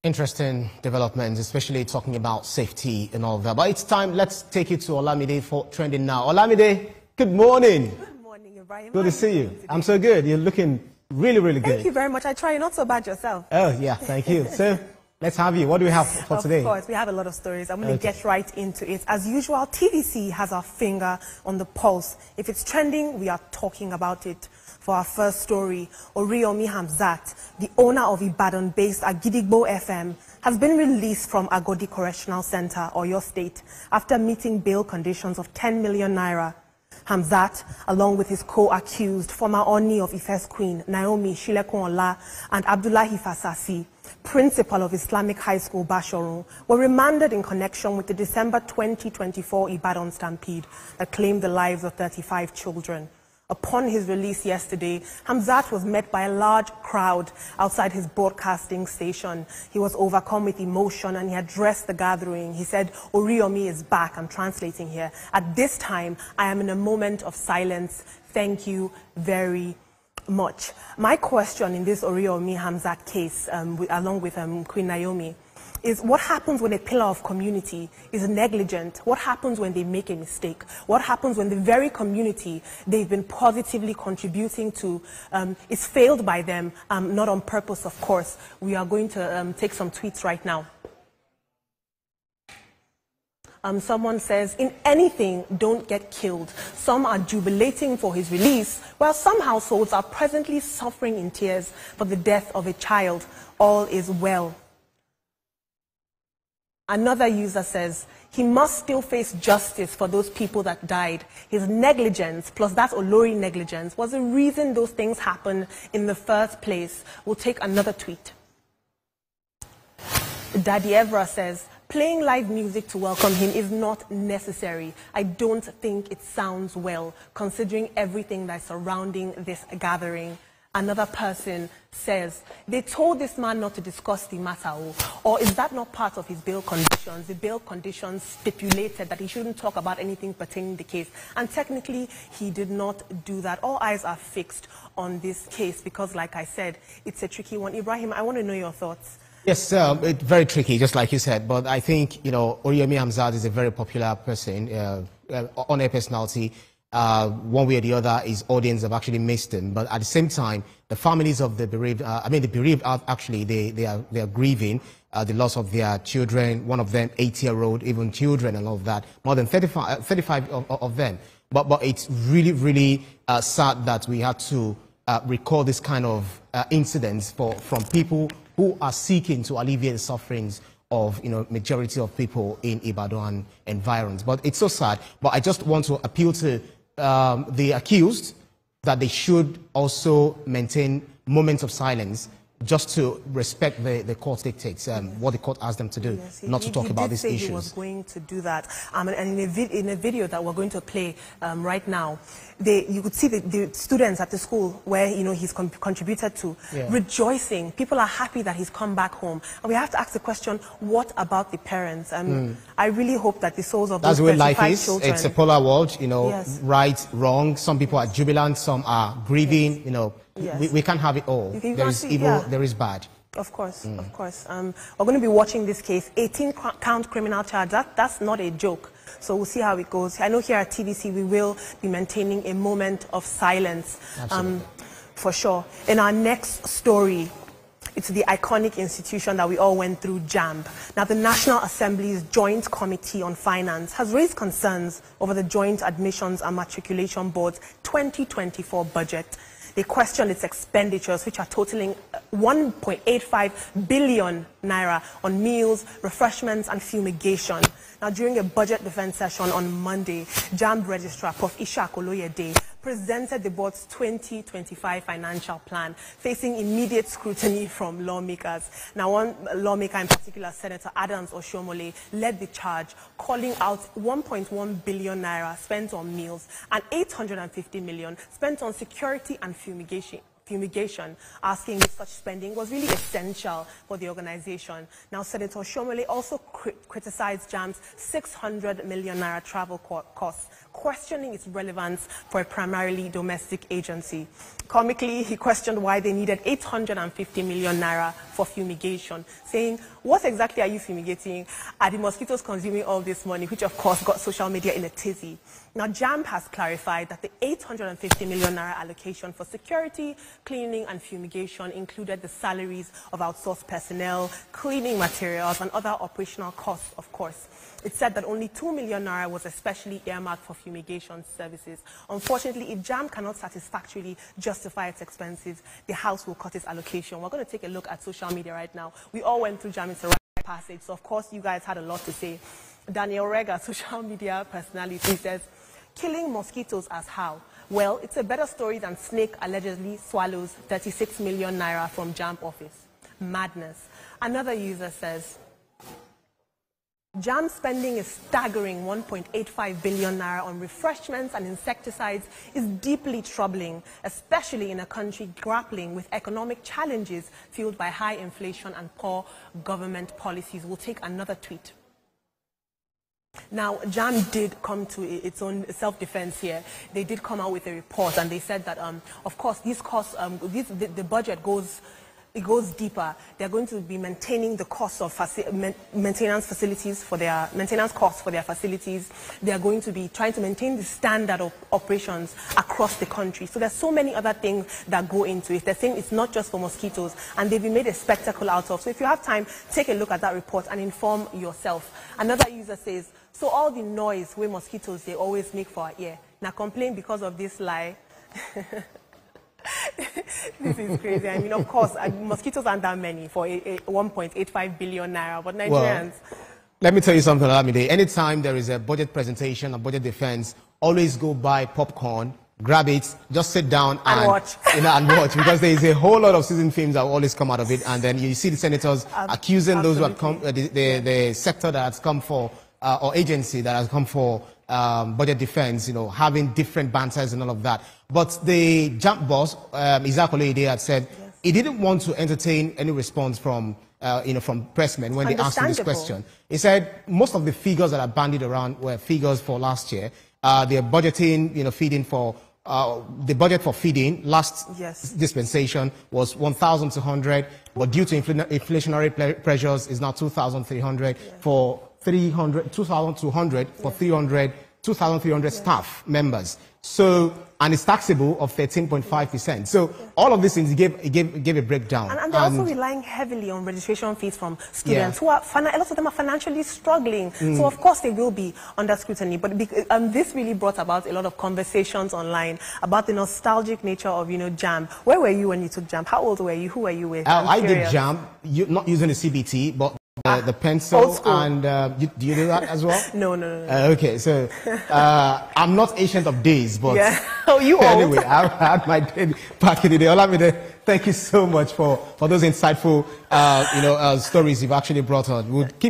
Interesting developments, especially talking about safety and all that. But it's time, let's take you to Olamide for trending now. Olamide, good morning. Good morning, Ibrahim. Good to see you. I'm so good. You're looking really, really good. Thank you very much. I try not so bad yourself. Oh, yeah, thank you. So, let's have you. What do we have for today? Of course, we have a lot of stories. I'm going to get right into it. As usual, TVC has our finger on the pulse. If it's trending, we are talking about it. For our first story, Oriyomi Hamzat, the owner of Ibadan-based Agidigbo FM, has been released from Agodi Correctional Center, Oyo State, after meeting bail conditions of 10 million naira. Hamzat, along with his co-accused, former Oni of Ife's Queen, Naomi Shilekun-Ola, and Abdullahi Fasasi, principal of Islamic High School Bashorun, were remanded in connection with the December 2024 Ibadan stampede that claimed the lives of 35 children. Upon his release yesterday, Hamzat was met by a large crowd outside his broadcasting station. He was overcome with emotion and he addressed the gathering. He said, "Oriyomi is back." I'm translating here. "At this time, I am in a moment of silence. Thank you very much." My question in this Oriyomi Hamzat case, along with Queen Naomi, is what happens when a pillar of community is negligent? What happens when they make a mistake? What happens when the very community they've been positively contributing to is failed by them, not on purpose, of course? We are going to take some tweets right now. Someone says, "In anything, don't get killed." Some are jubilating for his release, while some households are presently suffering in tears for the death of a child. All is well. Another user says, "He must still face justice for those people that died. His negligence, plus that Olori negligence, was the reason those things happened in the first place." We'll take another tweet. Daddy Evra says, "Playing live music to welcome him is not necessary. I don't think it sounds well, considering everything that's surrounding this gathering." Another person says, "They told this man not to discuss the matter, or is that not part of his bail conditions? The bail conditions stipulated that he shouldn't talk about anything pertaining to the case, and technically he did not do that." All eyes are fixed on this case because, like I said, it's a tricky one. Ibrahim, I want to know your thoughts. Yes, it's very tricky, just like you said, but I think, Oriyomi Hamzat is a very popular person, on-air personality. One way or the other, his audience have actually missed him. But at the same time, the families of the bereaved, the bereaved are actually, they are grieving the loss of their children, one of them 8-year-old, even children and all of that, more than 35 of them. But it's really, really sad that we had to record this kind of incidents from people who are seeking to alleviate the sufferings of majority of people in Ibadan environs. But it's so sad. But I just want to appeal to the accused that they should also maintain moments of silence just to respect the court dictates, what the court asked them to do, not to talk about these issues. He was going to do that. And in a video that we're going to play right now, you could see the students at the school where he's contributed to rejoicing. People are happy that he's come back home. And we have to ask the question, what about the parents? I really hope that the souls of those 35 children... It's a polar world, right, wrong. Some people are jubilant, some are grieving, We can't have it all. There is evil, there is bad. Of course, of course. We're going to be watching this case. 18-count criminal charge. That's not a joke. So we'll see how it goes. I know here at TVC we will be maintaining a moment of silence, for sure. In our next story, it's the iconic institution that we all went through, Jamb. Now, the National Assembly's Joint Committee on Finance has raised concerns over the Joint Admissions and Matriculation Board's 2024 budget. They question its expenditures, which are totaling 1.85 billion naira on meals, refreshments, and fumigation. Now, during a budget defense session on Monday, Jamb Registrar Prof. Ishak Oloyede presented the board's 2025 financial plan, facing immediate scrutiny from lawmakers. Now, one lawmaker in particular, Senator Adams Oshomole, led the charge, calling out 1.1 billion naira spent on meals and 850 million spent on security and fumigation, asking if such spending was really essential for the organization. Now, Senator Shomole also criticized Jamb's 600 million naira travel costs, questioning its relevance for a primarily domestic agency. Comically, he questioned why they needed 850 million naira for fumigation, saying, what exactly are you fumigating? Are the mosquitoes consuming all this money? Which, of course, got social media in a tizzy. Now, Jamb has clarified that the 850 million naira allocation for security, cleaning and fumigation included the salaries of outsourced personnel, cleaning materials and other operational costs, of course. It said that only 2 million naira was especially earmarked for fumigation services. Unfortunately, if Jamb cannot satisfactorily justify its expenses, the House will cut its allocation. We're going to take a look at social media right now. We all went through Jamb. It's a rite of passage, so of course you guys had a lot to say. Daniel Rega, social media personality, says, killing mosquitoes as how? Well, it's a better story than snake allegedly swallows 36 million naira from Jamb office. Madness. Another user says, Jamb spending is staggering 1.85 billion naira on refreshments and insecticides is deeply troubling, especially in a country grappling with economic challenges fueled by high inflation and poor government policies. We'll take another tweet. Now, Jamb did come to its own self-defense here. They did come out with a report, and they said that, of course, these costs, the budget goes deeper. They're going to be maintaining the costs of maintenance facilities for their maintenance costs for their facilities. They are going to be trying to maintain the standard of operations across the country. So there's so many other things that go into it. They're saying it's not just for mosquitoes, and they've been made a spectacle out of. So if you have time, take a look at that report and inform yourself. Another user says, so all the noise with mosquitoes they always make for our ear. Now complain because of this lie. This is crazy. I mean, of course, mosquitoes aren't that many for 1.85 billion naira, but Nigerians... Well, let me tell you something, Olamide. Anytime there is a budget presentation, a budget defense, always go buy popcorn, grab it, just sit down and watch. And watch, because there is a whole lot of season films that will always come out of it, and then you see the senators accusing those who have come, the sector that has come for, or agency that has come for budget defense, you know, having different banters and all of that. But the Jamb boss, Isaac Olede, had said he didn't want to entertain any response from, from pressmen when they asked him this question. He said most of the figures that are bandied around were figures for last year. They're budgeting, feeding for, the budget for feeding last dispensation was 1,200, but due to inflationary pressures is now 2,300 for 2,200 for 2,300 staff members. So, and it's taxable of 13.5%. So, all of these things gave a breakdown. And they're also relying heavily on registration fees from students who are, a lot of them are financially struggling. So, of course, they will be under scrutiny. But this really brought about a lot of conversations online about the nostalgic nature of, Jamb. Where were you when you took Jamb? How old were you? Who were you with? I did Jamb, not using the CBT, but the pencil, and do you do that as well? No. Okay, so I'm not ancient of days, but you anyway, I had my day back in the day. Olamide, thank you so much for those insightful stories you've actually brought on. We'll keep